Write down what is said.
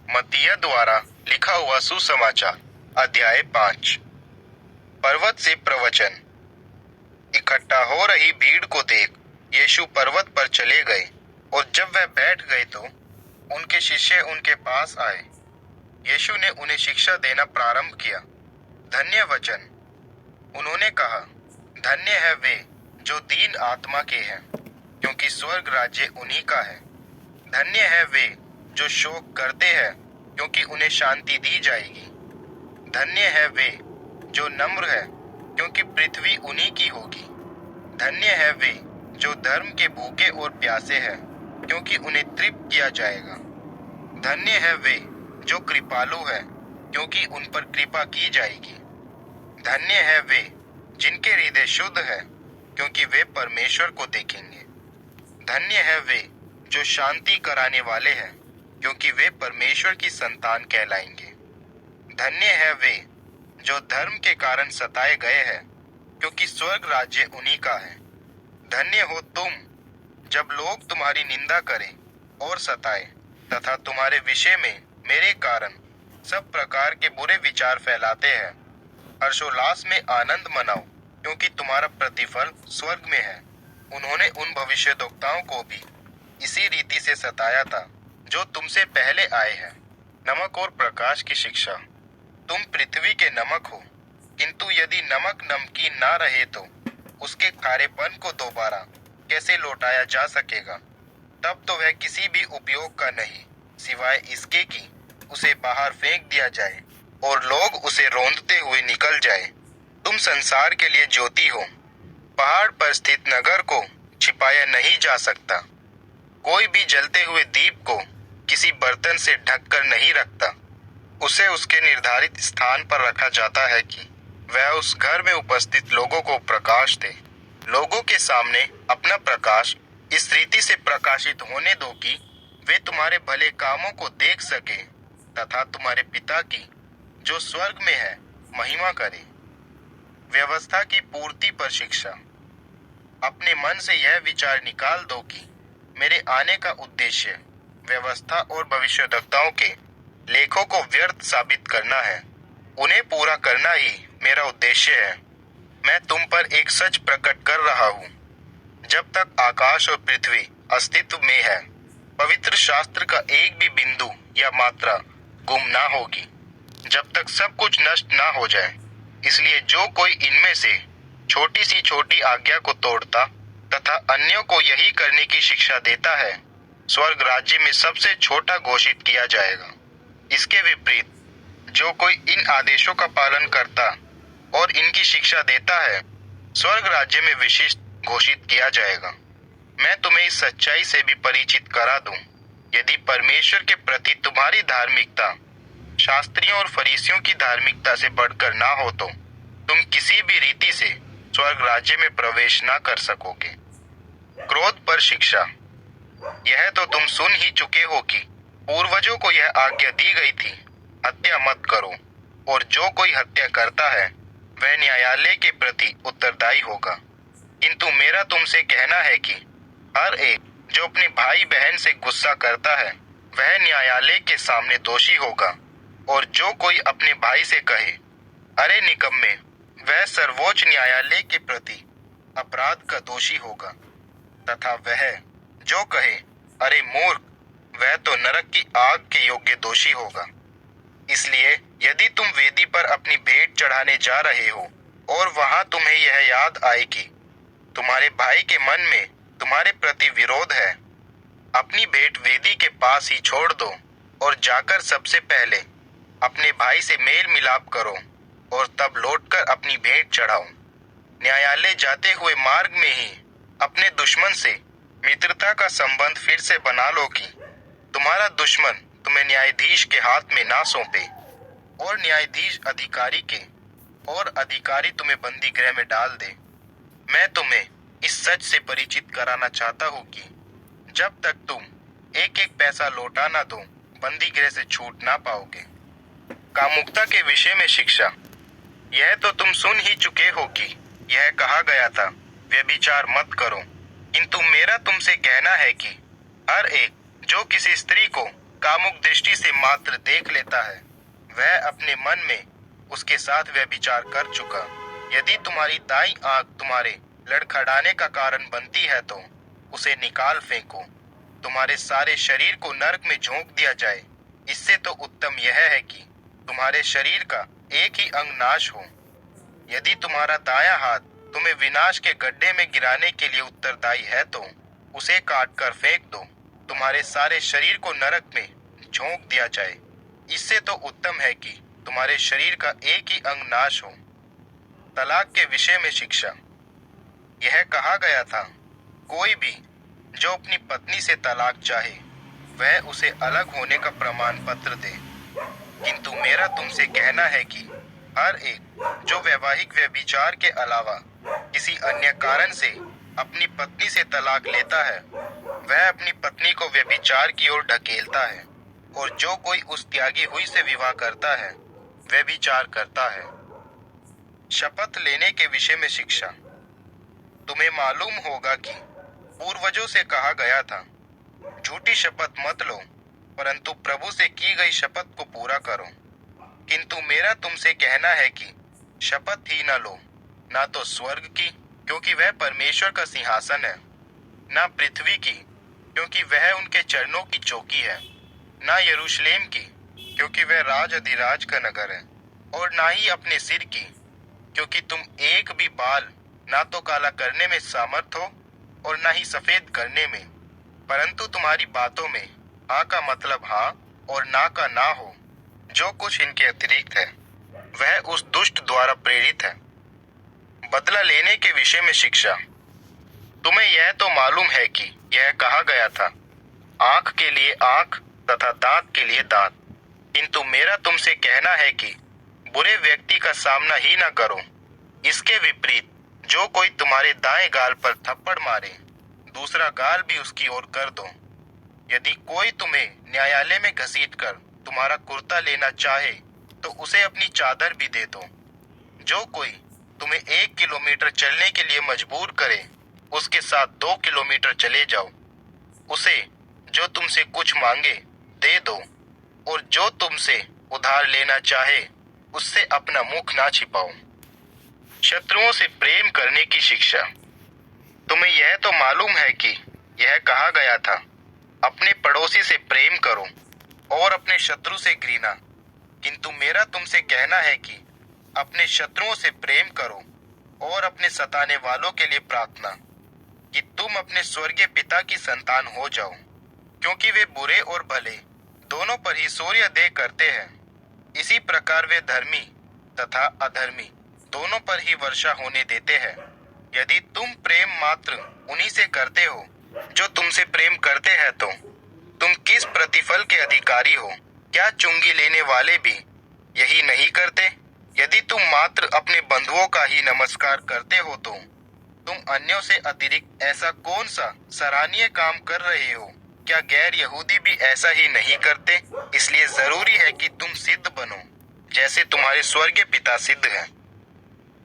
मत्तिया द्वारा लिखा हुआ सुसमाचार अध्याय 5। पर्वत से प्रवचन। इकट्ठा हो रही भीड़ को देख यीशु पर्वत पर चले गए और जब वह बैठ गए तो उनके शिष्य उनके पास आए। यीशु ने उन्हें शिक्षा देना प्रारंभ किया। धन्य वचन। उन्होंने कहा, धन्य है वे जो दीन आत्मा के हैं, क्योंकि स्वर्ग राज्य उन्हीं का है। धन्य है वे जो शोक करते हैं, क्योंकि उन्हें शांति दी जाएगी। धन्य है वे जो नम्र है, क्योंकि पृथ्वी उन्हीं की होगी। धन्य है वे जो धर्म के भूखे और प्यासे हैं, क्योंकि उन्हें तृप्त किया जाएगा। धन्य है वे जो कृपालु हैं, क्योंकि उन पर कृपा की जाएगी। धन्य है वे जिनके हृदय शुद्ध है, क्योंकि वे परमेश्वर को देखेंगे। धन्य है वे जो शांति कराने वाले हैं, क्योंकि वे परमेश्वर की संतान कहलाएंगे। धन्य है वे जो धर्म के कारण सताए गए हैं, क्योंकि स्वर्ग राज्य उन्हीं का है। धन्य हो तुम जब लोग तुम्हारी निंदा करें और सताए तथा तुम्हारे विषय में मेरे कारण सब प्रकार के बुरे विचार फैलाते हैं। हर्षोल्लास में आनंद मनाओ, क्योंकि तुम्हारा प्रतिफल स्वर्ग में है। उन्होंने उन भविष्यद्वक्ताओं को भी इसी रीति से सताया था जो तुमसे पहले आए हैं। नमक और प्रकाश की शिक्षा। तुम पृथ्वी के नमक हो, किंतु यदि नमक नमकीन ना रहे तो उसके खारेपन को दोबारा कैसे लौटाया जा सकेगा? तब तो वह किसी भी उपयोग का नहीं, सिवाय इसके कि उसे बाहर फेंक दिया जाए और लोग उसे रौंदते हुए निकल जाए। तुम संसार के लिए ज्योति हो। पहाड़ पर स्थित नगर को छिपाया नहीं जा सकता। कोई भी जलते हुए दीप को किसी बर्तन से ढककर नहीं रखता। उसे उसके निर्धारित स्थान पर रखा जाता है कि वह उस घर में उपस्थित लोगों को प्रकाश दे। लोगों के सामने अपना प्रकाश इस रीति से प्रकाशित होने दो कि वे तुम्हारे भले कामों को देख सके तथा तुम्हारे पिता की जो स्वर्ग में है महिमा करे। व्यवस्था की पूर्ति पर शिक्षा। अपने मन से यह विचार निकाल दो कि मेरे आने का उद्देश्य व्यवस्था और भविष्यद्वक्ताओं के लेखों को व्यर्थ साबित करना है। उन्हें पूरा करना ही मेरा उद्देश्य है। मैं तुम पर एक सच प्रकट कर रहा हूँ। जब तक आकाश और पृथ्वी अस्तित्व में है, पवित्र शास्त्र का एक भी बिंदु या मात्रा गुम ना होगी, जब तक सब कुछ नष्ट ना हो जाए। इसलिए जो कोई इनमें से छोटी सी छोटी आज्ञा को तोड़ता तथा अन्यों को यही करने की शिक्षा देता है, स्वर्ग राज्य में सबसे छोटा घोषित किया जाएगा। इसके विपरीत जो कोई इन आदेशों का पालन करता और इनकी शिक्षा देता है, स्वर्ग राज्य में विशिष्ट घोषित किया जाएगा। मैं तुम्हें इस सच्चाई से भी परिचित करा दूं, यदि परमेश्वर के प्रति तुम्हारी धार्मिकता शास्त्रियों और फरीसियों की धार्मिकता से बढ़कर ना हो तो तुम किसी भी रीति से स्वर्ग राज्य में प्रवेश ना कर सकोगे। क्रोध पर शिक्षा। यह तो तुम सुन ही चुके हो कि पूर्वजों को यह आज्ञा दी गई थी, हत्या मत करो, और जो कोई हत्या करता है वह न्यायालय के प्रति उत्तरदायी होगा। किंतु मेरा तुमसे कहना है कि हर एक जो अपने भाई बहन से गुस्सा करता है वह न्यायालय के सामने दोषी होगा, और जो कोई अपने भाई से कहे, अरे निकम्मे, वह सर्वोच्च न्यायालय के प्रति अपराध का दोषी होगा, तथा वह जो कहे, अरे मूर्ख, वह तो नरक की आग के योग्य दोषी होगा। इसलिए यदि तुम वेदी पर अपनी भेंट चढ़ाने जा रहे हो और वहां तुम्हें यह याद आए कि तुम्हारे भाई के मन में तुम्हारे प्रति विरोध है, अपनी भेंट वेदी के पास ही छोड़ दो और जाकर सबसे पहले अपने भाई से मेल मिलाप करो और तब लौटकर अपनी भेंट चढ़ाओ। न्यायालय जाते हुए मार्ग में ही अपने दुश्मन से मित्रता का संबंध फिर से बना लो कि तुम्हारा दुश्मन तुम्हें न्यायाधीश के हाथ में ना सौंपे और न्यायाधीश अधिकारी के और अधिकारी तुम्हें बंदी गृह में डाल दे। मैं तुम्हें इस सच से परिचित कराना चाहता हूँ कि जब तक तुम एक एक पैसा लौटा ना दो, बंदी गृह से छूट ना पाओगे। कामुकता के विषय में शिक्षा। यह तो तुम सुन ही चुके हो कि यह कहा गया था, व्यभिचार मत करो। किंतु मेरा तुमसे कहना है कि हर एक जो किसी स्त्री को कामुक दृष्टि से मात्र देख लेता है, वह अपने मन में उसके साथ व्यभिचार कर चुका। यदि तुम्हारी दाईं आंख तुम्हारे लड़खड़ाने का कारण बनती है तो उसे निकाल फेंको। तुम्हारे सारे शरीर को नरक में झोंक दिया जाए, इससे तो उत्तम यह है कि तुम्हारे शरीर का एक ही अंग नाश हो। यदि तुम्हारा दायां हाथ तुम्हें विनाश के गड्ढे में गिराने के लिए उत्तरदायी है तो उसे काट कर फेंक दो। तुम्हारे सारे शरीर को नरक में झोंक दिया जाए, इससे तो उत्तम है कि तुम्हारे शरीर का एक ही अंग नाश हो। तलाक के विषय में शिक्षा। यह कहा गया था, कोई भी जो अपनी पत्नी से तलाक चाहे वह उसे अलग होने का प्रमाण पत्र दे। किंतु मेरा तुमसे कहना है कि हर एक जो वैवाहिक व्यभिचार के अलावा किसी अन्य कारण से अपनी पत्नी से तलाक लेता है, वह अपनी पत्नी को व्यभिचार की ओर ढकेलता है, और जो कोई उस त्यागी हुई से विवाह करता है व्यभिचार करता है। शपथ लेने के विषय में शिक्षा। तुम्हें मालूम होगा कि पूर्वजों से कहा गया था, झूठी शपथ मत लो, परंतु प्रभु से की गई शपथ को पूरा करो। किंतु मेरा तुमसे कहना है कि शपथ ही न लो, ना तो स्वर्ग की, क्योंकि वह परमेश्वर का सिंहासन है, ना पृथ्वी की, क्योंकि वह उनके चरणों की चौकी है, ना यरूशलेम की, क्योंकि वह राज अधिराज का नगर है, और ना ही अपने सिर की, क्योंकि तुम एक भी बाल ना तो काला करने में सामर्थ हो और ना ही सफेद करने में। परंतु तुम्हारी बातों में हाँ का मतलब हाँ और ना का ना हो। जो कुछ इनके अतिरिक्त है वह उस दुष्ट द्वारा प्रेरित है। बदला लेने के विषय में शिक्षा। तुम्हें यह तो मालूम है कि यह कहा गया था, आंख के लिए आंख तथा दांत के लिए दांत। किंतु मेरा तुमसे कहना है कि बुरे व्यक्ति का सामना ही न करो। इसके विपरीत जो कोई तुम्हारे दाएं गाल पर थप्पड़ मारे, दूसरा गाल भी उसकी ओर कर दो। यदि कोई तुम्हें न्यायालय में घसीटकर तुम्हारा कुर्ता लेना चाहे तो उसे अपनी चादर भी दे दो। जो कोई तुम्हें 1 किलोमीटर चलने के लिए मजबूर करे, उसके साथ 2 किलोमीटर चले जाओ। उसे जो तुमसे कुछ मांगे दे दो, और जो तुमसे उधार लेना चाहे उससे अपना मुख ना छिपाओ। शत्रुओं से प्रेम करने की शिक्षा। तुम्हें यह तो मालूम है कि यह कहा गया था, अपने पड़ोसी से प्रेम करो और अपने शत्रु से घृणा। किंतु मेरा तुमसे कहना है कि अपने शत्रुओं से प्रेम करो और अपने सताने वालों के लिए प्रार्थना, कि तुम अपने स्वर्गीय पिता की संतान हो जाओ, क्योंकि वे बुरे और भले दोनों पर ही सूर्योदय करते हैं। इसी प्रकार वे धर्मी तथा अधर्मी दोनों पर ही वर्षा होने देते हैं। यदि तुम प्रेम मात्र उन्हीं से करते हो जो तुमसे प्रेम करते हैं, तो तुम किस प्रतिफल के अधिकारी हो? क्या चुंगी लेने वाले भी यही नहीं करते? यदि तुम मात्र अपने बंधुओं का ही नमस्कार करते हो तो तुम अन्यों से अतिरिक्त ऐसा कौन सा सराहनीय काम कर रहे हो? क्या गैर यहूदी भी ऐसा ही नहीं करते? इसलिए जरूरी है कि तुम सिद्ध बनो जैसे तुम्हारे स्वर्गीय पिता सिद्ध हैं।